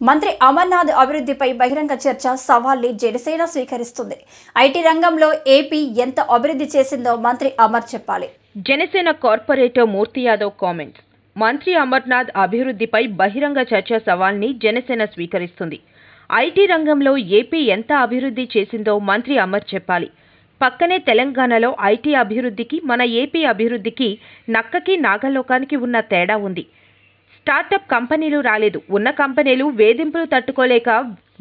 మంత్రి అమర్నాథ్ అభివృద్ధిపై బహిరంగ చర్చ సవాల్ని జనసేన స్వీకరిస్తుంది. ఐటీ రంగంలో ఏపీ ఎంత అభివృద్ధి చేసిందో మంత్రి అమర్ చెప్పాలి. జనసేన కార్పొరేటర్ మూర్తి యాదవ్ కామెంట్స్. మంత్రి అమర్నాథ్ అభివృద్ధిపై బహిరంగ చర్చ సవాల్ని జనసేన స్వీకరిస్తుంది. ఐటీ రంగంలో ఏపీ ఎంత అభివృద్ధి చేసిందో మంత్రి అమర్ చెప్పాలి. పక్కనే తెలంగాణలో ఐటీ అభివృద్ధికి మన ఏపీ అభివృద్ధికి నక్కకి నాగలోకానికి ఉన్న తేడా ఉంది. స్టార్టప్ కంపెనీలు రాలేదు, ఉన్న కంపెనీలు వేధింపులు తట్టుకోలేక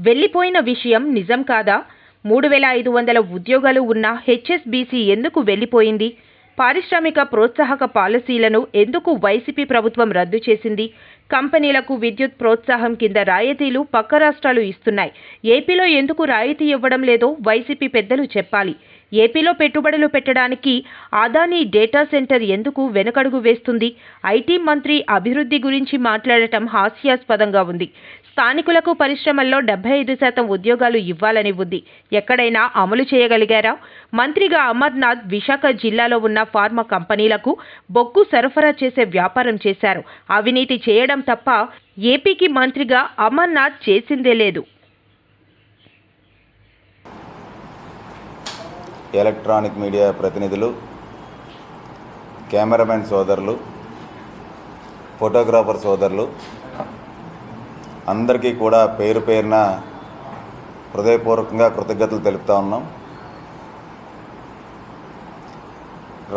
వెళ్లిపోయిన విషయం నిజం కాదా? 3500 ఉద్యోగాలు ఉన్న హెచ్ఎస్బీసీ ఎందుకు వెళ్లిపోయింది? పారిశ్రామిక ప్రోత్సాహక పాలసీలను ఎందుకు వైసీపీ ప్రభుత్వం రద్దు చేసింది? కంపెనీలకు విద్యుత్ ప్రోత్సాహం కింద రాయితీలు పక్క రాష్ట్రాలు ఇస్తున్నాయి. ఏపీలో ఎందుకు రాయితీ ఇవ్వడం లేదో వైసీపీ పెద్దలు చెప్పాలి. ఏపీలో పెట్టుబడులు పెట్టడానికి అదానీ డేటా సెంటర్ ఎందుకు వెనుకడుగు వేస్తుంది? ఐటీ మంత్రి అభివృద్ధి గురించి మాట్లాడటం హాస్యాస్పదంగా ఉంది. స్థానికులకు పరిశ్రమల్లో 75% ఉద్యోగాలు ఇవ్వాలని ఉంది. ఎక్కడైనా అమలు చేయగలిగారా? మంత్రిగా అమర్నాథ్ విశాఖ జిల్లాలో ఉన్న ఫార్మా కంపెనీలకు బొగ్గు సరఫరా చేసే వ్యాపారం చేశారు. అవినీతి చేయడం తప్ప ఏపీకి మంత్రిగా అమర్నాథ్ చేసిందే లేదు. ఎలక్ట్రానిక్ మీడియా ప్రతినిధులు, కెమెరామెన్ సోదరులు, ఫోటోగ్రాఫర్ సోదరులు అందరికీ కూడా పేరు పేరున హృదయపూర్వకంగా కృతజ్ఞతలు తెలుపుతా ఉన్నాం.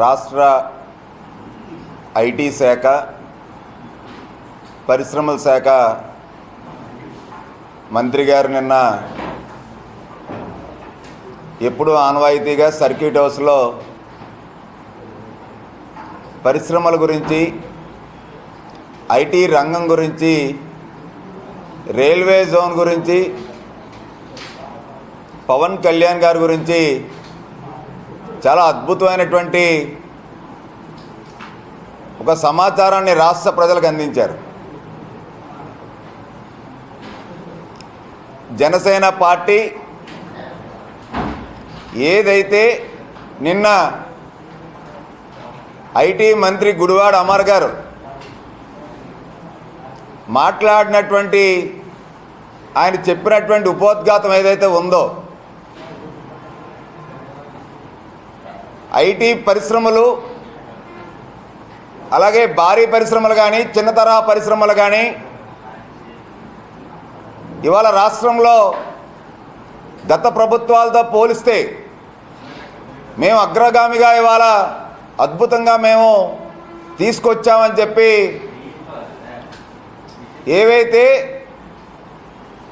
రాష్ట్ర ఐటీ శాఖ, పరిశ్రమల శాఖ మంత్రి గారు నిన్న ఎప్పుడూ ఆనవాయితీగా సర్క్యూట్ హౌస్లో పరిశ్రమల గురించి, ఐటీ రంగం గురించి, రైల్వే జోన్ గురించి, పవన్ కళ్యాణ్ గారి గురించి చాలా అద్భుతమైనటువంటి ఒక సమాచారాన్ని రాష్ట్ర ప్రజలకు అందించారు. జనసేన పార్టీ ఏదైతే నిన్న ఐటీ మంత్రి గుడివాడ అమర్ గారు మాట్లాడినటువంటి, ఆయన చెప్పినటువంటి ఉపోద్ఘాతం ఏదైతే ఉందో, ఐటీ పరిశ్రమలు అలాగే భారీ పరిశ్రమలు కానీ, చిన్న తరహా పరిశ్రమలు కానీ ఇవాళ రాష్ట్రంలో గత ప్రభుత్వాలతో పోలిస్తే మేము అగ్రగామిగా ఇవాళ అద్భుతంగా మేము తీసుకొచ్చామని చెప్పి ఏవైతే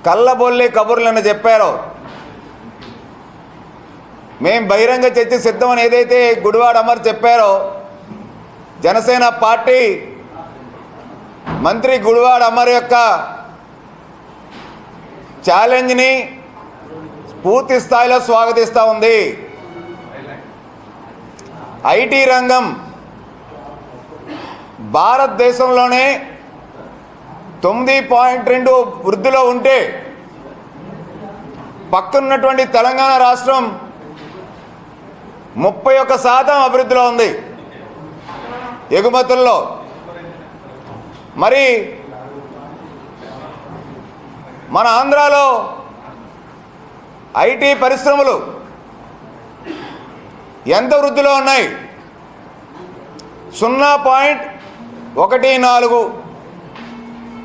కళ్ళబొల్లి కబుర్లను చెప్పారో, మేము బహిరంగ చర్చ సిద్ధమని ఏదైతే గుడివాడ అమర్ చెప్పారో, జనసేన పార్టీ మంత్రి గుడివాడ అమర్ యొక్క ఛాలెంజ్ని పూర్తి స్థాయిలో స్వాగతిస్తూ ఉంది. ఐటీ రంగం భారతదేశంలోనే 9.2 వృద్ధిలో ఉంటే పక్కనున్నటువంటి తెలంగాణ రాష్ట్రం 31% అభివృద్ధిలో ఉంది ఎగుమతుల్లో. మరి మన ఆంధ్రాలో ఐటీ పరిశ్రమలు ఎంత వృద్ధిలో ఉన్నాయి? 0.14.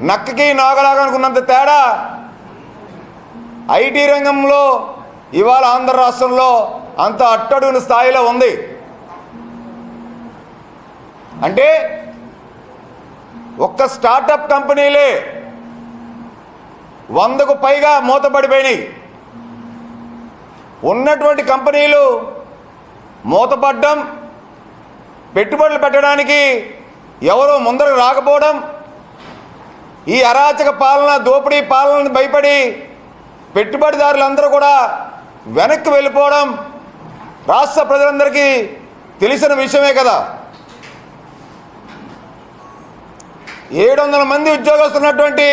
నక్కకి నాగలాగా అనుకున్నంత తేడా ఐటీ రంగంలో ఇవాళ ఆంధ్ర రాష్ట్రంలో అంత అట్టడుగున స్థాయిలో ఉంది. అంటే ఒక్క స్టార్టప్ కంపెనీలే 100కు పైగా మూతపడిపోయినాయి. ఉన్నటువంటి కంపెనీలు మూతపడ్డం, పెట్టుబడులు పెట్టడానికి ఎవరో ముందరకు రాకపోవడం, ఈ అరాచక పాలన, దోపిడీ పాలనకు భయపడి పెట్టుబడిదారులందరూ కూడా వెనక్కి వెళ్ళిపోవడం రాష్ట్ర ప్రజలందరికీ తెలిసిన విషయమే కదా. 700 మంది ఉద్యోగస్తున్నటువంటి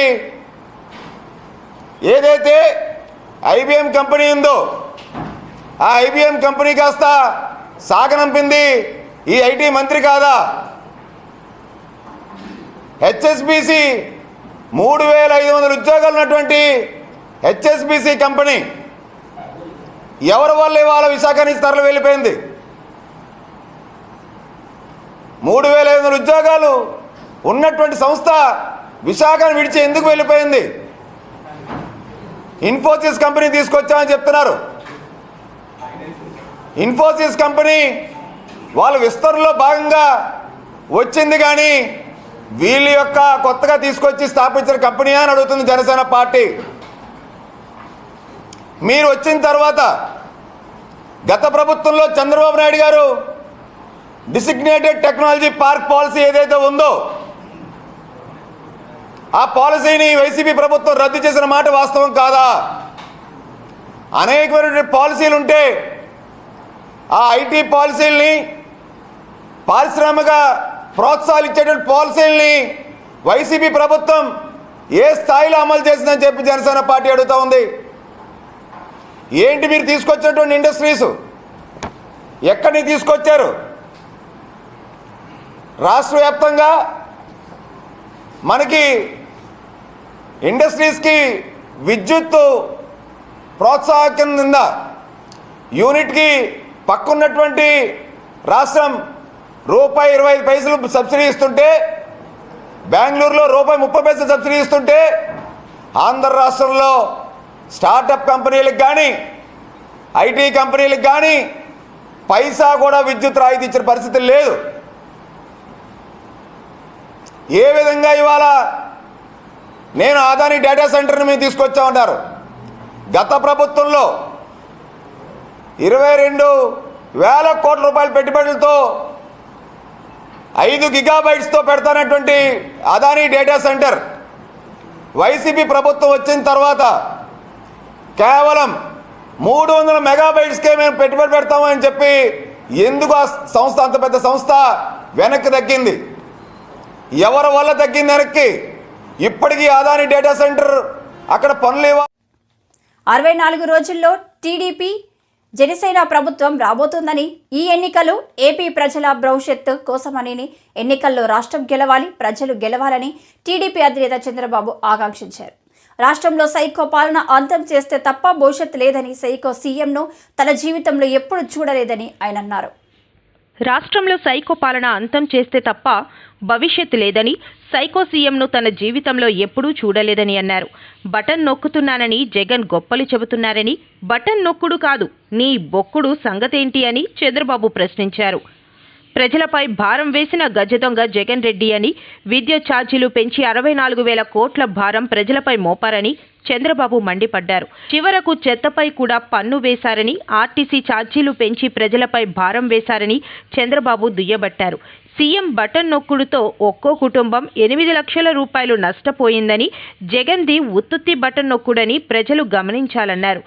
ఏదైతే ఐబీఎం కంపెనీ ఉందో, ఆ ఐబీఎం కంపెనీ కాస్త సాగనంపింది ఈ ఐటీ మంత్రి కాదా? హెచ్ఎస్బీసీ 3500 ఉద్యోగాలు ఉన్నటువంటి హెచ్ఎస్బిసి కంపెనీ ఎవరి వల్ల ఇవాళ విశాఖ నుంచి తరలి వెళ్ళిపోయింది? 3500 ఉద్యోగాలు ఉన్నటువంటి సంస్థ విశాఖను విడిచి ఎందుకు వెళ్ళిపోయింది? ఇన్ఫోసిస్ కంపెనీ తీసుకొచ్చామని చెప్తున్నారు. ఇన్ఫోసిస్ కంపెనీ వాళ్ళ విస్తరణలో భాగంగా వచ్చింది, కానీ వీళ్ళ యొక్క కొత్తగా తీసుకొచ్చి స్థాపించిన కంపెనీ అని అడుగుతుంది జనసేన పార్టీ. మీరు వచ్చిన తర్వాత గత ప్రభుత్వంలో చంద్రబాబు నాయుడు గారు డిసిగ్నేటెడ్ టెక్నాలజీ పార్క్ పాలసీ ఏదైతే ఉందో ఆ పాలసీని వైసీపీ ప్రభుత్వం రద్దు చేసిన మాట వాస్తవం కాదా? అనేకమైనటువంటి పాలసీలు ఉంటే ఆ ఐటీ పాలసీల్ని, పారిశ్రామిక ప్రోత్సాహాలు ఇచ్చేటువంటి పాలసీల్ని వైసీపీ ప్రభుత్వం ఏ స్థాయిలో అమలు చేసిందని చెప్పి జనసేన పార్టీ అడుగుతూ ఉంది. ఏంటి మీరు తీసుకొచ్చినటువంటి ఇండస్ట్రీస్ ఎక్కడి నుంచి తీసుకొచ్చారు? రాష్ట్ర వ్యాప్తంగా మనకి ఇండస్ట్రీస్కి విద్యుత్ ప్రోత్సాహకం కింద యూనిట్కి పక్కన్నటువంటి రాష్ట్రం ₹1.25 సబ్సిడీ ఇస్తుంటే, బెంగళూరులో ₹1.30 సబ్సిడీ ఇస్తుంటే, ఆంధ్ర రాష్ట్రంలో స్టార్టప్ కంపెనీలకు కానీ ఐటీ కంపెనీలకు కానీ పైసా కూడా విద్యుత్ రాయితీ ఇచ్చిన పరిస్థితి లేదు. ఏ విధంగా ఇవాళ నేను అదాని డేటా సెంటర్ని మేము తీసుకొచ్చామన్నారు. గత ప్రభుత్వంలో 22,000 కోట్ల రూపాయల పెట్టుబడులతో 5 గిగాబైట్స్తో పెడతానటువంటి అదాని డేటా సెంటర్ వైసీపీ ప్రభుత్వం వచ్చిన తర్వాత కేవలం 300 మెగాబైట్స్కే మేము పెట్టుబడి పెడతామని చెప్పి ఎందుకు ఆ సంస్థ, అంత పెద్ద సంస్థ వెనక్కి తగ్గింది? ఎవరి వల్ల తగ్గింది వెనక్కి? ఇప్పటికీ అదాని డేటా సెంటర్ అక్కడ పనులు 64 రోజుల్లో టీడీపీ జనసేన ప్రభుత్వం రాబోతుందని, ఈ ఎన్నికలు ఏపీ ప్రజల భవిష్యత్తు కోసమని, ఎన్నికల్లో రాష్ట్రం గెలవాలి, ప్రజలు గెలవాలని టీడీపీ అధినేత చంద్రబాబు ఆకాంక్షించారు. రాష్ట్రంలో సైకో పాలన అంతం చేస్తే తప్ప భవిష్యత్తు లేదని, సైకో సీఎంను తన జీవితంలో ఎప్పుడు చూడలేదని ఆయన అన్నారు. రాష్ట్రంలో సైకో పాలన అంతం చేస్తే తప్ప భవిష్యత్తు లేదని, సైకో సీఎంను తన జీవితంలో ఎప్పుడూ చూడలేదని అన్నారు. బటన్ నొక్కుతున్నానని జగన్ గొప్పలు చెబుతున్నారని, బటన్ నొక్కుడు కాదు నీ బొక్కుడు సంగతేంటి అని చంద్రబాబు ప్రశ్నించారు. ప్రజలపై భారం వేసిన గజదొంగ జగన్ రెడ్డి అని, విద్యుత్ ఛార్జీలు పెంచి 64,000 కోట్ల భారం ప్రజలపై మోపారని చంద్రబాబు మండిపడ్డారు. చివరకు చెత్తపై కూడా పన్ను వేశారని, ఆర్టీసీ ఛార్జీలు పెంచి ప్రజలపై భారం వేశారని చంద్రబాబు దుయ్యబట్టారు. సీఎం బటన్ నొక్కుడుతో ఒక్కో కుటుంబం 8 లక్షల రూపాయలు నష్టపోయిందని, జగన్ది ఉత్తుత్తి బటన్ నొక్కుడని ప్రజలు గమనించాలన్నారు.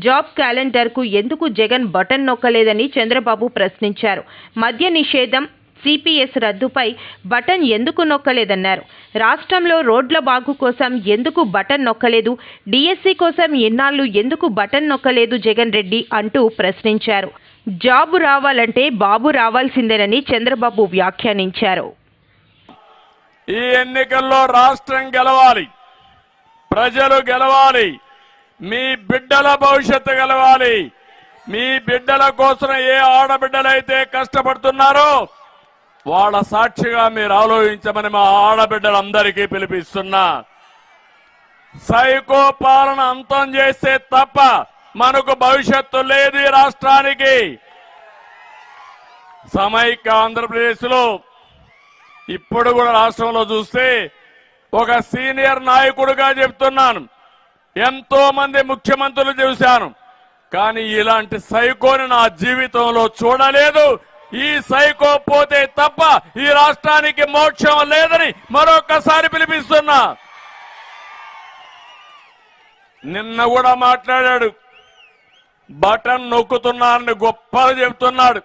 జాబ్ క్యాలెండర్కు ఎందుకు జగన్ బటన్ నొక్కలేదని చంద్రబాబు ప్రశ్నించారు. మద్య నిషేధం, సిపిఎస్ రద్దుపై బటన్ ఎందుకు నొక్కలేదన్నారు. రాష్ట్రంలో రోడ్ల బాగు కోసం ఎందుకు బటన్ నొక్కలేదు, డిఎస్సి కోసం ఇన్నాళ్లు ఎందుకు బటన్ నొక్కలేదు జగన్ రెడ్డి అంటూ ప్రశ్నించారు. జాబు రావాలంటే బాబు రావాల్సిందేనని చంద్రబాబు వ్యాఖ్యానించారు. ఈ ఎన్నికల్లో రాష్ట్రం గెలవాలి, ప్రజలు గెలవాలి, మీ బిడ్డల భవిష్యత్తు గెలవాలి. మీ బిడ్డల కోసం ఏ ఆడబిడ్డలైతే కష్టపడుతున్నారో వాళ్ళ సాక్షిగా మీరు ఆలోచించమని మా ఆడబిడ్డలందరికీ పిలిపిస్తున్నా. సైకో పాలన అంతం చేస్తే తప్ప మనకు భవిష్యత్తు లేదు ఈ రాష్ట్రానికి. సమైక్య ఆంధ్రప్రదేశ్లో ఇప్పుడు కూడా రాష్ట్రంలో చూస్తే ఒక సీనియర్ నాయకుడిగా చెప్తున్నాను, ఎంతో మంది ముఖ్యమంత్రులు చూశాను, కానీ ఇలాంటి సైకోని నా జీవితంలో చూడలేదు. ఈ సైకో పోతే తప్ప ఈ రాష్ట్రానికి మోక్షం లేదని మరొకసారి పిలిపిస్తున్నా. నిన్న కూడా మాట్లాడాడు, బటన్ నొక్కుతున్నారని గొప్పలు చెబుతున్నాడు.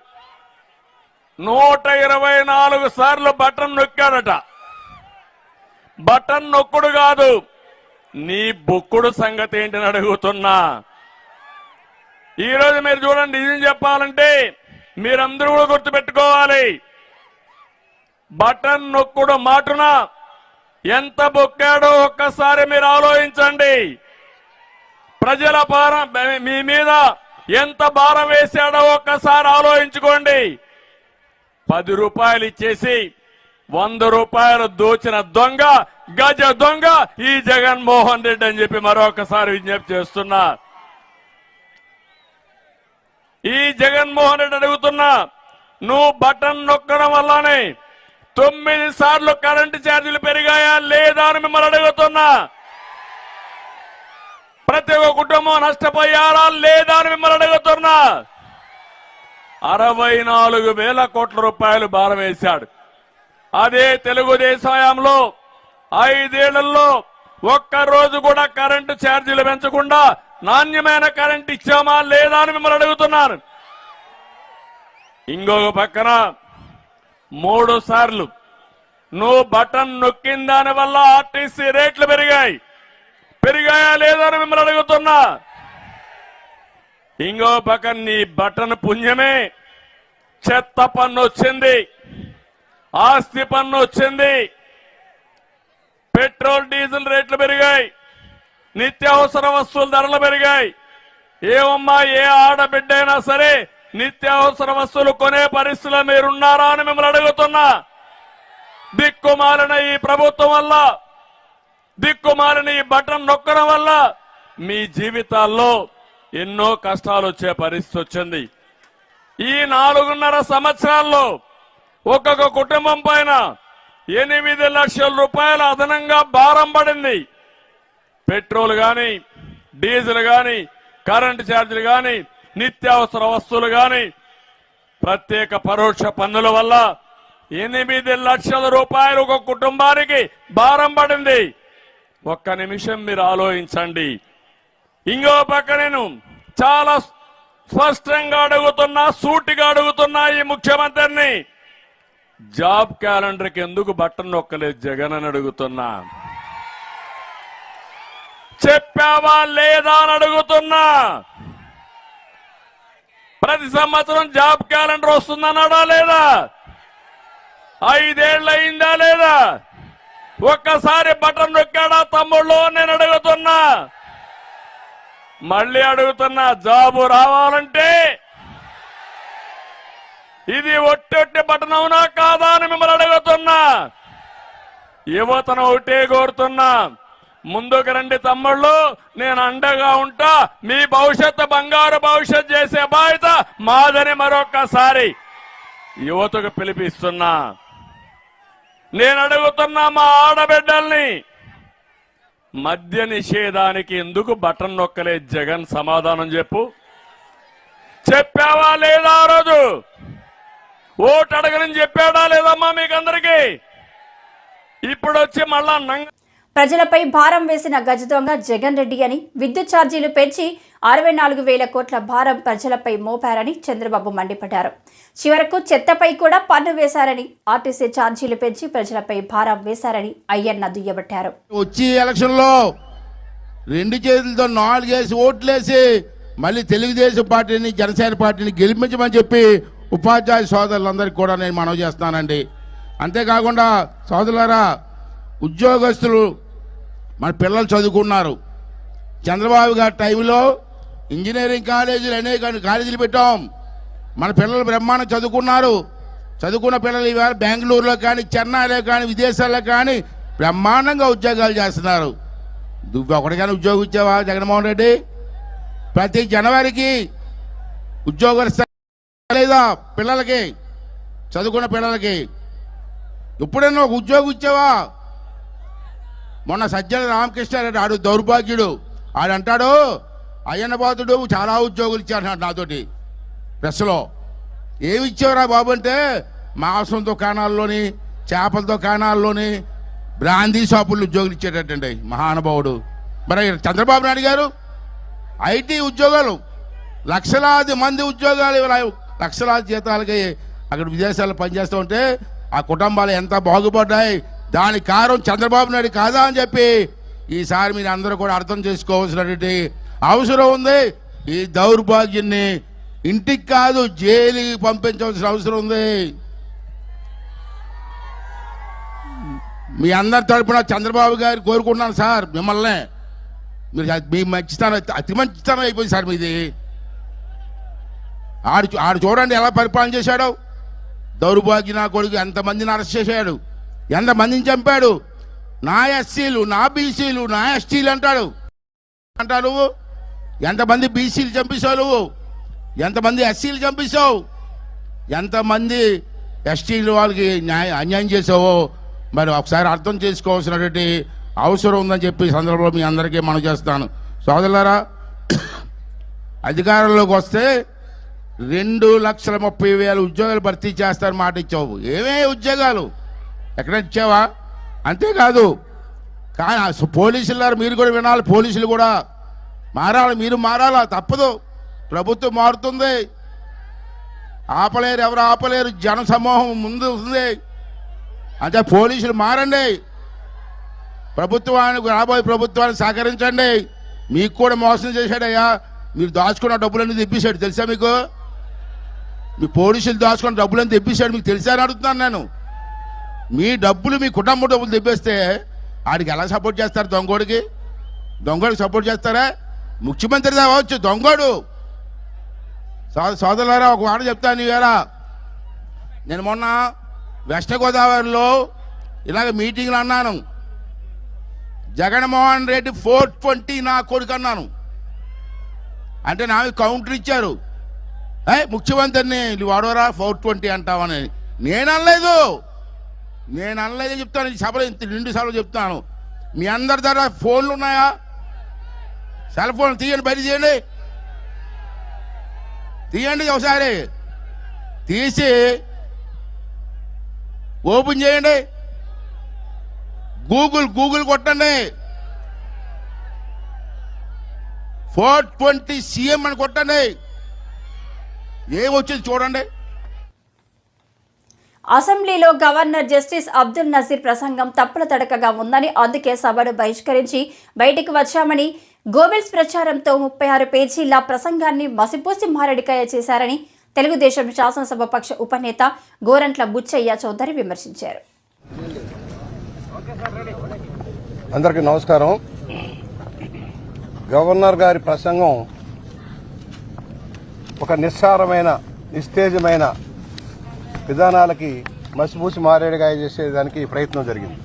124 సార్లు బటన్ నొక్కాడట. బటన్ నొక్కుడు కాదు, నీ బొక్కుడు సంగతి ఏంటని అడుగుతున్నా. ఈరోజు మీరు చూడండి, నిజం చెప్పాలంటే మీరందరూ కూడా గుర్తుపెట్టుకోవాలి, బటన్ నొక్కుడు మాటున ఎంత బొక్కాడో ఒక్కసారి మీరు ఆలోచించండి. ప్రజల భారం మీ మీద ఎంత భారం వేశాడో ఒక్కసారి ఆలోచించుకోండి. 10 రూపాయలు ఇచ్చేసి 100 రూపాయలు దోచిన దొంగ, గజ దొంగ ఈ జగన్మోహన్ రెడ్డి అని చెప్పి మరొకసారి విజ్ఞప్తి చేస్తున్నా. ఈ జగన్మోహన్ రెడ్డి అడుగుతున్నా, నువ్వు బటన్ నొక్కడం వల్లనే 9 సార్లు కరెంటు ఛార్జీలు పెరిగాయా లేదా అని మిమ్మల్ని అడుగుతున్నా. ప్రతి ఒక్క కుటుంబం నష్టపోయారా లేదా అని మిమ్మల్ని అడుగుతున్నా. 64,000 కోట్ల రూపాయలు భారం వేశాడు. అదే తెలుగుదేశం హయాంలో 5 ఏళ్లలో ఒక్కరోజు కూడా కరెంటు ఛార్జీలు పెంచకుండా నాణ్యమైన కరెంటు ఇచ్చామా లేదా అని మిమ్మల్ని అడుగుతున్నాను. ఇంకొక పక్కన 3 సార్లు నువ్వు బటన్ నొక్కిన దాని వల్ల ఆర్టీసీ రేట్లు పెరిగాయా లేదా అని మిమ్మల్ని అడుగుతున్నా. ఇంకో పక్కన నీ బటన్ పుణ్యమే చెత్త పన్ను వచ్చింది, ఆస్తి పన్ను వచ్చింది, పెట్రోల్ డీజిల్ రేట్లు పెరిగాయి, నిత్యావసర వస్తువుల ధరలు పెరిగాయి. ఏమమ్మా, ఏ ఆడబిడ్డ అయినా సరే నిత్యావసర వస్తువులు కొనే పరిస్థితిలో మీరున్నారా అని మిమ్మల్ని అడుగుతున్నా. దిక్కుమాలిన ఈ ప్రభుత్వం వల్ల, దిక్కుమాలిన ఈ బటన్ నొక్కడం వల్ల మీ జీవితాల్లో ఎన్నో కష్టాలు వచ్చే పరిస్థితి వచ్చింది. ఈ 4.5 సంవత్సరాల్లో ఒక్కొక్క కుటుంబం పైన 8 లక్షల రూపాయల అదనంగా భారం పడింది. పెట్రోల్ గాని, డీజిల్ గాని, కరెంటు ఛార్జీలు గాని, నిత్యావసర వస్తువులు గాని, ప్రత్యేక పరోక్ష పన్నుల వల్ల 8 లక్షల రూపాయలు ఒక కుటుంబానికి భారం పడింది. ఒక్క నిమిషం మీరు ఆలోచించండి. ఇంకో పక్క నేను చాలా స్పష్టంగా అడుగుతున్నా, సూటిగా అడుగుతున్నా ఈ ముఖ్యమంత్రిని, జాబ్ క్యాలెండర్కి ఎందుకు బటన్ నొక్కలేదు జగన్ అని అడుగుతున్నా. చెప్పావా లేదా అని అడుగుతున్నా. ప్రతి సంవత్సరం జాబ్ క్యాలెండర్ వస్తుందన్నాడా లేదా? 5 ఏళ్ళు అయిందా లేదా? ఒక్కసారి బటన్ నొక్కాడా తమ్ముళ్ళు నేను అడుగుతున్నా. మళ్ళీ అడుగుతున్నా, జాబు రావాలంటే ఇది ఒట్టి బటన్ అవునా కాదా అని మిమ్మల్ని అడుగుతున్నా. యువతను ఒకటే కోరుతున్నా, ముందుకు రండి తమ్ముళ్ళు, నేను అండగా ఉంటా, మీ భవిష్యత్తు బంగారు భవిష్యత్ చేసే బాధ్యత మాదని మరొక్కసారి యువతకు పిలిపిస్తున్నా. నేను అడుగుతున్నా మా ఆడబిడ్డల్ని, మద్య నిషేధానికి ఎందుకు బటన్ నొక్కలే జగన్? సమాధానం చెప్పు. చెప్పావా లేదా? ఆ రోజు ఓటు అడగని చెప్పాడా లేదమ్మా మీకందరికీ? ఇప్పుడు వచ్చి మళ్ళా ప్రజలపై భారం వేసిన గజ దొంగ జగన్ రెడ్డి అని, విద్యుత్ ఛార్జీలు పెంచి 64,000 కోట్ల భారం ప్రజలపై మోపారని చంద్రబాబు మండిపడ్డారు. చివరకు చెత్తపై కూడా పన్ను వేశారని, ఆర్టీసీ ఛార్జీలు పెంచి ప్రజలపై భారం వేశారని అయ్యన్న దుయ్యబట్టారు. వచ్చి ఎలక్షన్లో 2 చేతులతో 4 ఓట్లేసి మళ్ళీ తెలుగుదేశం పార్టీని, జనసేన పార్టీని గెలిపించమని చెప్పి ఉపాధ్యాయ సోదరులందరికీ కూడా నేను మనవి చేస్తానండి. అంతేకాకుండా సోదరులారా, ఉద్యోగస్తులు మన పిల్లలు చదువుకున్నారు. చంద్రబాబు గారి టైంలో ఇంజనీరింగ్ కాలేజీలు అనేక కాలేజీలు పెట్టాం. మన పిల్లలు బ్రహ్మాండం చదువుకున్నారు. చదువుకున్న పిల్లలు ఇవాళ బెంగళూరులో కానీ, చెన్నైలో కానీ, విదేశాల్లో కానీ బ్రహ్మాండంగా ఉద్యోగాలు చేస్తున్నారు. నువ్వు ఒకటికైనా ఉద్యోగం ఇచ్చావా జగన్మోహన్ రెడ్డి? ప్రతి జనవరికి ఉద్యోగాలు లేదా పిల్లలకి, చదువుకున్న పిల్లలకి ఎప్పుడైనా ఒక ఉద్యోగం ఇచ్చావా? మొన్న సజ్జల రామకృష్ణారెడ్డి, ఆడు దౌర్భాగ్యుడు, ఆడంటాడు అయ్యన్న బాతుడు చాలా ఉద్యోగులు ఇచ్చాడు నాతోటి ప్రెస్లో. ఏమి ఇచ్చేవరా బాబు అంటే, మాంసం దుకాణాల్లోని, చేపల దుకాణాల్లోని, బ్రాందీ షాపుల్లో ఉద్యోగులు ఇచ్చేటట్టండి మహానుభావుడు. మరి చంద్రబాబు నాయుడు గారు ఐటీ ఉద్యోగాలు, లక్షలాది మంది ఉద్యోగాలు, లక్షలాది జీతాలకి అక్కడ విదేశాల్లో పనిచేస్తూ ఉంటే ఆ కుటుంబాలు ఎంత బాగుపడ్డాయి. దానికి కారణం చంద్రబాబు నాయుడు కాదా అని చెప్పి ఈసారి మీరు అందరూ కూడా అర్థం చేసుకోవాల్సినటువంటి అవసరం ఉంది. ఈ దౌర్భాగ్యాన్ని ఇంటికి కాదు జైలుకి పంపించవలసిన అవసరం ఉంది. మీ అందరి తరపున చంద్రబాబు గారు కోరుకున్నాను సార్ మిమ్మల్ని. మీరు మీ మంచితనం అతి మంచితనం అయిపోయింది సార్ మీది. ఆడు చూడండి ఎలా పరిపాలన చేశాడు. దౌర్భాగ్య నా కొడుకు ఎంతమందిని అరెస్ట్ చేశాడు, ఎంతమందిని చంపాడు. నా ఎస్సీలు, నా బీసీలు, నా ఎస్టీలు అంటాడు. నువ్వు ఎంతమంది బీసీలు చంపేశావు, నువ్వు ఎంతమంది ఎస్సీలు చంపేశావు, ఎంతమంది ఎస్టీలు వాళ్ళకి అన్యాయం చేసావో మరి ఒకసారి అర్థం చేసుకోవాల్సినటువంటి అవసరం ఉందని చెప్పి సందర్భంలో మీ అందరికీ మనం చేస్తాను. సోదరులారా, అధికారంలోకి వస్తే 2,30,000 ఉద్యోగాలు భర్తీ చేస్తారని మాట ఇచ్చావు. ఏమే ఉద్యోగాలు ఎక్కడ ఇచ్చావా? అంతేకాదు కానీ పోలీసులారు మీరు కూడా వినాలి. పోలీసులు కూడా మారాలి, మీరు మారాలా, తప్పదు. ప్రభుత్వం మారుతుంది, ఆపలేరు, ఎవరు ఆపలేరు. జన సమూహం ముందు ఉంది. అంటే పోలీసులు మారండి, ప్రభుత్వానికి రాబోయే ప్రభుత్వాన్ని సహకరించండి. మీకు కూడా మోసం చేశాడయ్యా. మీరు దాచుకున్న డబ్బులన్నీ తెప్పించాడు తెలుసా మీకు? మీ పోలీసులు దాచుకున్న డబ్బులన్నీ తెప్పించాడు మీకు తెలుసా అని అడుగుతున్నాను నేను. మీ డబ్బులు, మీ కుటుంబ డబ్బులు తెప్పిస్తే ఆడికి ఎలా సపోర్ట్ చేస్తారు? దొంగోడికి సపోర్ట్ చేస్తారా? ముఖ్యమంత్రి కావచ్చు దొంగోడు. సోదరులారా, ఒక మాట చెప్తాను. ఈవేళ నేను మొన్న వెస్ట్ గోదావరిలో ఇలాగ మీటింగ్లు అన్నాను. జగన్మోహన్ రెడ్డి 420 నా కొడుకు అన్నాను. అంటే నాకు కౌంటర్ ఇచ్చారు. ముఖ్యమంత్రిని నువ్వు వాడవరా 420 అంటావని. నేను అనలేదు చెప్తాను. ఈ సభలో 2 సార్లు చెప్తాను. మీ అందరి దగ్గర ఫోన్లు ఉన్నాయా? సెల్ ఫోన్ తీయండి, బయట తీయండి ఒకసారి తీసి ఓపెన్ చేయండి. గూగుల్ కొట్టండి. 420 సీఎం అని కొట్టండి, ఏమొచ్చింది చూడండి. అసెంబ్లీలో గవర్నర్ జస్టిస్ అబ్దుల్ నజీర్ ప్రసంగం తప్పుల తడకగా ఉందని, అందుకే సభను బహిష్కరించి బయటికి వచ్చామని, గోబెల్స్ ప్రచారంతో 36 పేజీల ప్రసంగాన్ని మసిపూసి మారడికాయ చేశారని తెలుగుదేశం శాసనసభ పక్ష ఉపనేత గోరంట్ల బుచ్చయ్య చౌదరి విమర్శించారు. అందరికీ నమస్కారం. గవర్నర్ గారి ప్రసంగం ఒక నిస్సారమైన, నిస్తేజమైన విధానాలకి మసిపూసి మారేడుగాయ చేసేదానికి ప్రయత్నం జరిగింది.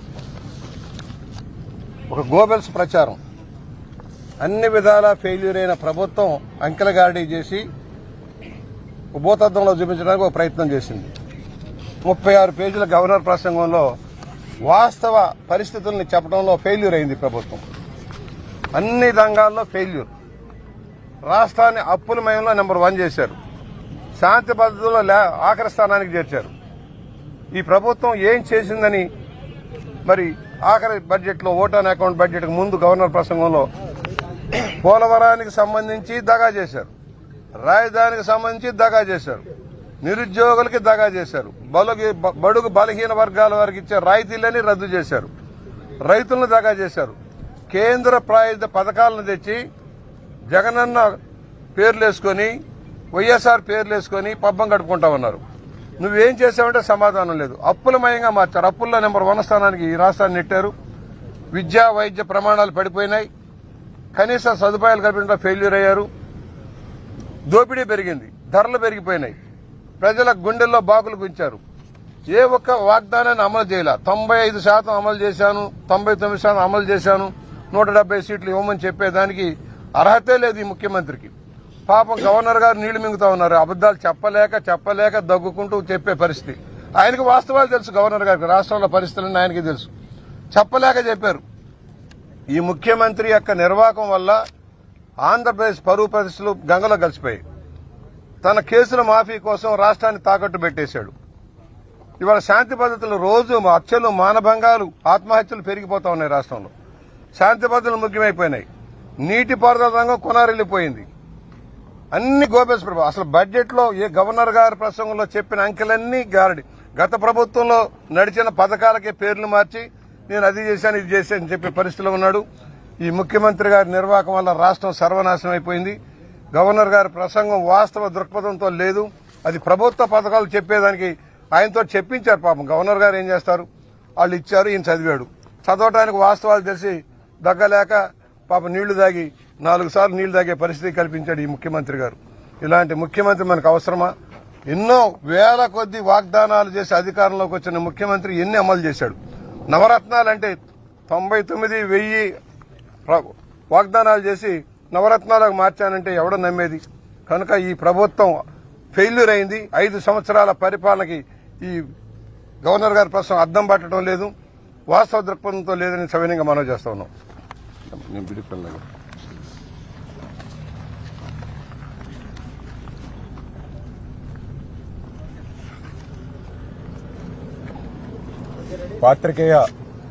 ఒక గోబెల్స్ ప్రచారం, అన్ని విధాలా ఫెయిల్యూర్ అయిన ప్రభుత్వం అంకెలగాడి చేసి భూతద్దంలో చూపించడానికి ఒక ప్రయత్నం చేసింది. 36 పేజీల గవర్నర్ ప్రసంగంలో వాస్తవ పరిస్థితుల్ని చెప్పడంలో ఫెయిల్యూర్ అయింది ప్రభుత్వం. అన్ని రంగాల్లో ఫెయిల్యూర్. రాష్ట్రాన్ని అప్పులమయంలో నెంబర్ 1 చేశారు. శాంతి భద్రతలో ఆఖరి స్థానానికి చేర్చారు. ఈ ప్రభుత్వం ఏం చేసిందని మరి ఆఖరి బడ్జెట్లో, ఓటాన్ అకౌంట్ బడ్జెట్కు ముందు గవర్నర్ ప్రసంగంలో పోలవరానికి సంబంధించి దగా చేశారు, రాజధానికి సంబంధించి దగా చేశారు, నిరుద్యోగులకి దగా చేశారు, బడుగు బలహీన వర్గాల వారికి ఇచ్చే రాయితీలని రద్దు చేశారు, రైతులను దగా చేశారు. కేంద్ర ప్రాయోజిత పథకాలను తెచ్చి జగనన్న పేర్లేసుకొని, వైఎస్ఆర్ పేర్లేసుకొని పబ్బం కట్టుకుంటా ఉన్నారు. నువ్వేం చేశావంటే సమాధానం లేదు. అప్పులమయంగా మార్చారు. అప్పుల్లో నెంబర్ 1 స్థానానికి ఈ రాష్ట్రాన్ని నెట్టారు. విద్యా వైద్య ప్రమాణాలు పడిపోయినాయి. కనీస సదుపాయాలు కల్పించడంలో ఫెయిల్యూర్ అయ్యారు. దోపిడీ పెరిగింది, ధరలు పెరిగిపోయినాయి, ప్రజల గుండెల్లో బాకులు గుంచారు. ఏ ఒక్క వాగ్దానాన్ని అమలు చేయాల. 95% అమలు చేశాను, 99% అమలు చేశాను, 170 సీట్లు ఇవ్వమని చెప్పేదానికి అర్హతే లేదు ఈ ముఖ్యమంత్రికి. పాపం గవర్నర్ గారు నీళ్లు మింగుతా ఉన్నారు. అబద్దాలు చెప్పలేక దగ్గుకుంటూ చెప్పే పరిస్థితి. ఆయనకు వాస్తవాలు తెలుసు. గవర్నర్ గారికి రాష్ట్రంలో పరిస్థితులన్నీ ఆయనకి తెలుసు. చెప్పలేక చెప్పారు. ఈ ముఖ్యమంత్రి యొక్క నిర్వాహకం వల్ల ఆంధ్రప్రదేశ్ పరువు పరిస్థితులు గంగలో కలిసిపోయాయి. తన కేసుల మాఫీ కోసం రాష్ట్రాన్ని తాకట్టు పెట్టేశాడు. ఇవాళ శాంతి భద్రతలు రోజు హత్యలు, మానభంగాలు, ఆత్మహత్యలు పెరిగిపోతా ఉన్నాయి రాష్ట్రంలో. శాంతి భద్రతలు ముఖ్యమైపోయినాయి. నీటిపారుదల రంగం కొనారెళ్లిపోయింది. అన్ని గోబెల్స్ ప్రభావం. అసలు బడ్జెట్ లో ఏ గవర్నర్ గారి ప్రసంగంలో చెప్పిన అంకెలన్నీ గారడి. గత ప్రభుత్వంలో నడిచిన పథకాలకే పేర్లు మార్చి నేను అది చేశాను, ఇది చేశాను అని చెప్పే పరిస్థితిలో ఉన్నాడు. ఈ ముఖ్యమంత్రి గారి నిర్వాహకం వల్ల రాష్ట్రం సర్వనాశనం అయిపోయింది. గవర్నర్ గారి ప్రసంగం వాస్తవ దృక్పథంతో లేదు. అది ప్రభుత్వ పథకాలు చెప్పేదానికి ఆయనతో చెప్పించారు. పాపం గవర్నర్ గారు ఏం చేస్తారు? వాళ్ళు ఇచ్చారు, ఈయన చదివాడు. చదవటానికి వాస్తవాలు తెలిసి దగ్గలేక పాప నీళ్లు దాగి 4 సార్లు నీళ్లు తాగే పరిస్థితి కల్పించాడు ఈ ముఖ్యమంత్రి గారు. ఇలాంటి ముఖ్యమంత్రి మనకు అవసరమా? ఎన్నో వేల కొద్ది వాగ్దానాలు చేసి అధికారంలోకి వచ్చిన ముఖ్యమంత్రి ఎన్ని అమలు చేశాడు? నవరత్నాలంటే 99,000 వాగ్దానాలు చేసి నవరత్నాలకు మార్చానంటే ఎవడో నమ్మేది? కనుక ఈ ప్రభుత్వం ఫెయిల్యూర్ అయింది. 5 సంవత్సరాల పరిపాలనకి ఈ గవర్నర్ గారి ప్రస్తుతం అద్దం పట్టడం లేదు, వాస్తవ దృక్పథంతో లేదని సవినయంగా మనవి చేస్తా ఉన్నాం. పాత్రికేయ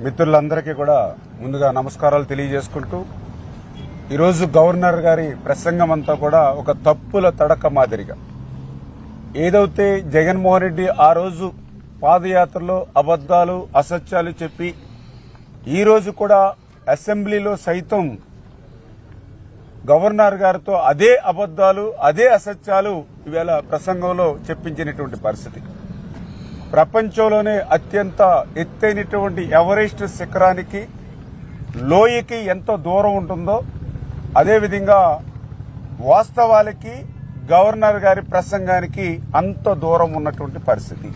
మిత్రులందరికీ కూడా ముందుగా నమస్కారాలు తెలియజేసుకుంటూ, ఈరోజు గవర్నర్ గారి ప్రసంగం అంతా కూడా ఒక తప్పుల తడక మాదిరిగా, ఏదైతే జగన్మోహన్ రెడ్డి ఆ రోజు పాదయాత్రలో అబద్దాలు అసత్యాలు చెప్పి ఈ రోజు కూడా అసెంబ్లీలో సైతం గవర్నర్ గారితో అదే అబద్దాలు అదే అసత్యాలు ఈవేళ ప్రసంగంలో చెప్పించినటువంటి పరిస్థితి. ప్రపంచంలోనే అత్యంత ఎత్తైనటువంటి ఎవరెస్ట్ శిఖరానికి లోయకి ఎంత దూరం ఉంటుందో అదేవిధంగా వాస్తవాలకి గవర్నర్ గారి ప్రసంగానికి అంత దూరం ఉన్నటువంటి పరిస్థితి.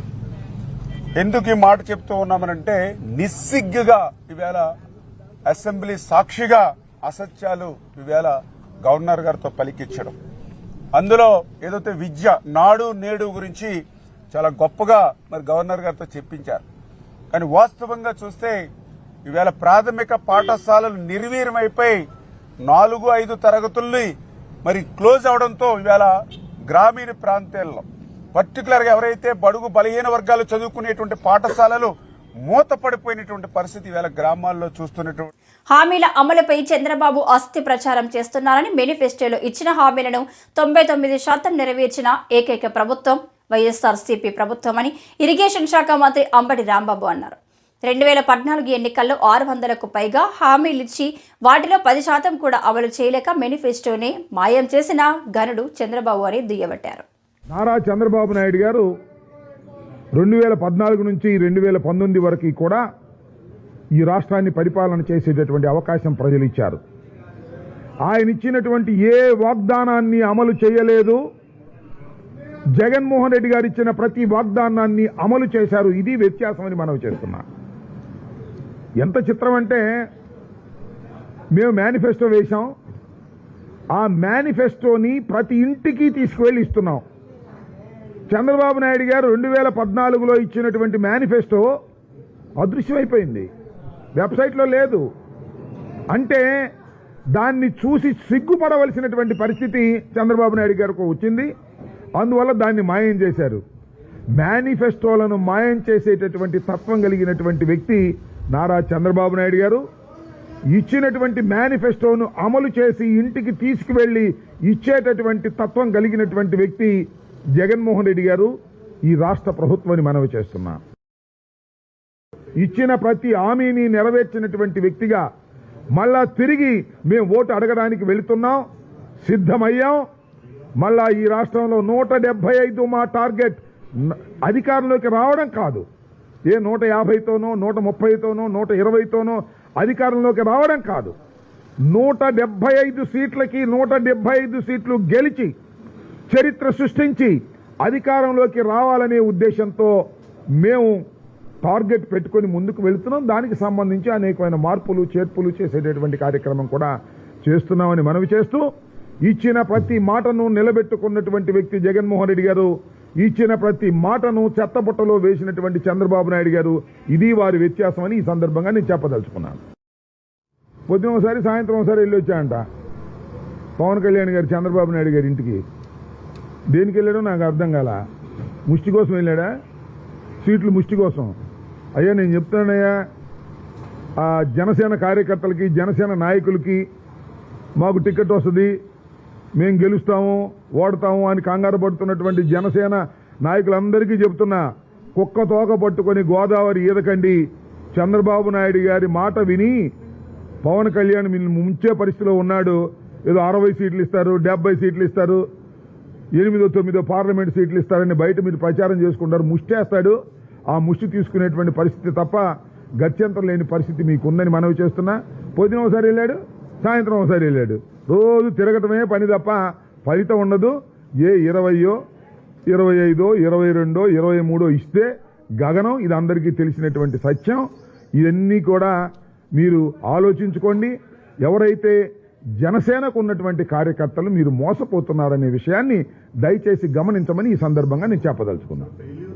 ఎందుకు ఈ మాట చెప్తూ ఉన్నామనంటే, నిస్సిగ్గుగా ఈవేళ అసెంబ్లీ సాక్షిగా అసత్యాలు ఈవేళ గవర్నర్ గారితో పలికించడం, అందులో ఏదైతే విద్య నాడు నేడు గురించి చాలా గొప్పగా మరి గవర్నర్ గారితో చెప్పించారు. కానీ వాస్తవంగా చూస్తే ఈవేళ ప్రాథమిక పాఠశాలలు నిర్వీర్యమైపోయి 4-5 తరగతుల్ని మరి క్లోజ్ అవడంతో ఈవేళ గ్రామీణ ప్రాంతాల్లో పర్టికులర్ గా ఎవరైతే బడుగు బలహీన వర్గాలు చదువుకునేటువంటి పాఠశాలలు మూతపడిపోయినటువంటి పరిస్థితి ఈవేళ గ్రామాల్లో చూస్తున్నటువంటి. హామీల అమలుపై చంద్రబాబు అస్థి ప్రచారం చేస్తున్నారని, మేనిఫెస్టోలో ఇచ్చిన హామీలను 99% నెరవేర్చిన ఏకైక ప్రభుత్వం వైఎస్ఆర్సీపీ ప్రభుత్వమని ఇరిగేషన్ శాఖ మంత్రి అంబటి రాంబాబు అన్నారు. 2014 ఎన్నికల్లో 600కు పైగా హామీలిచ్చి వాటిలో 10% కూడా అమలు చేయలేక మేనిఫెస్టోనే మాయం చేసిన ఘనుడు చంద్రబాబు అని దుయ్యబట్టారు. నారా చంద్రబాబు నాయుడు గారు 2014 నుంచి 2019 వరకు కూడా ఈ రాష్ట్రాన్ని పరిపాలన చేసేటటువంటి అవకాశం ప్రజలు ఇచ్చారు. ఆయన ఇచ్చినటువంటి ఏ వాగ్దానాన్ని అమలు చేయలేదు. జగన్మోహన్ రెడ్డి గారు ఇచ్చిన ప్రతి వాగ్దానాన్ని అమలు చేశారు. ఇది వ్యత్యాసమని మనవి చేస్తున్నా. ఎంత చిత్రం అంటే, మేము మేనిఫెస్టో వేశాం, ఆ మేనిఫెస్టోని ప్రతి ఇంటికి తీసుకువెళ్ళి ఇస్తున్నాం. చంద్రబాబు నాయుడు గారు 2014లో ఇచ్చినటువంటి మేనిఫెస్టో అదృశ్యమైపోయింది, వెబ్సైట్లో లేదు. అంటే దాన్ని చూసి సిగ్గుపడవలసినటువంటి పరిస్థితి చంద్రబాబు నాయుడు గారికి వచ్చింది. అందువల్ల దాన్ని మాయం చేశారు. మేనిఫెస్టోలను మాయం చేసేటటువంటి తత్వం కలిగినటువంటి వ్యక్తి నారా చంద్రబాబు నాయుడు గారు. ఇచ్చినటువంటి మేనిఫెస్టోను అమలు చేసి ఇంటికి తీసుకువెళ్లి ఇచ్చేటటువంటి తత్వం కలిగినటువంటి వ్యక్తి జగన్మోహన్ రెడ్డి గారు, ఈ రాష్ట్ర ప్రభుత్వాన్ని మనవి చేస్తున్నా. ఇచ్చిన ప్రతి హామీని నెరవేర్చినటువంటి వ్యక్తిగా మళ్ళా తిరిగి మేము ఓటు అడగడానికి వెళుతున్నాం, సిద్ధమయ్యాం. మళ్ళా ఈ రాష్ట్రంలో 175 మా టార్గెట్. అధికారంలోకి రావడం కాదు, ఏ 150తోనో 130తోనో 120తోనో అధికారంలోకి రావడం కాదు. 175 సీట్లకి 175 సీట్లు గెలిచి చరిత్ర సృష్టించి అధికారంలోకి రావాలనే ఉద్దేశంతో మేము టార్గెట్ పెట్టుకొని ముందుకు వెళుతున్నాం. దానికి సంబంధించి అనేకమైన మార్పులు చేర్పులు చేసేటటువంటి కార్యక్రమం కూడా చేస్తున్నామని మనవి చేస్తూ, ఇచ్చిన ప్రతి మాటను నిలబెట్టుకున్నటువంటి వ్యక్తి జగన్మోహన్ రెడ్డి గారు, ఇచ్చిన ప్రతి మాటను చెత్తబుట్టలో వేసినటువంటి చంద్రబాబు నాయుడు గారు. ఇది వారి వ్యత్యాసం అని ఈ సందర్భంగా నేను చెప్పదలుచుకున్నాను. పొద్దున ఒకసారి సాయంత్రం ఒకసారి వెళ్ళి వచ్చాయంట పవన్ కళ్యాణ్ గారు చంద్రబాబు నాయుడు గారి ఇంటికి. దేనికి వెళ్ళాడో నాకు అర్థం కాల. ముష్టి కోసం వెళ్ళాడా? సీట్లు ముష్టి కోసం. అయ్యా నేను చెప్తానయ్యా, ఆ జనసేన కార్యకర్తలకి జనసేన నాయకులకి మాకు టికెట్ వస్తుంది, మేము గెలుస్తాము ఓడతాము అని కంగారు పడుతున్నటువంటి జనసేన నాయకులందరికీ చెప్తున్నా, కుక్క తోక పట్టుకొని గోదావరి ఈదకండి. చంద్రబాబు నాయుడు గారి మాట విని పవన్ కళ్యాణ్ ముంచే పరిస్థితిలో ఉన్నాడు. ఏదో 60 సీట్లు ఇస్తారు, 70 సీట్లు ఇస్తారు, 8-9 పార్లమెంట్ సీట్లు ఇస్తారని బయట మీరు ప్రచారం చేసుకుంటారు. ముష్టేస్తాడు. ఆ ముష్టి తీసుకునేటువంటి పరిస్థితి తప్ప గత్యంతరం లేని పరిస్థితి మీకుందని మనవి చేస్తున్నా. పొద్దున ఒకసారి వెళ్ళాడు, సాయంత్రం ఒకసారి వెళ్ళాడు. రోజు తిరగటమే పని తప్ప ఫలితం ఉండదు. ఏ 20, 25, 22, 23 ఇస్తే గగనం. ఇది అందరికీ తెలిసినటువంటి సత్యం. ఇవన్నీ కూడా మీరు ఆలోచించుకోండి. ఎవరైతే జనసేనకు ఉన్నటువంటి కార్యకర్తలు మీరు మోసపోతున్నారనే విషయాన్ని దయచేసి గమనించమని ఈ సందర్భంగా నేను చెప్పదలుచుకున్నాను.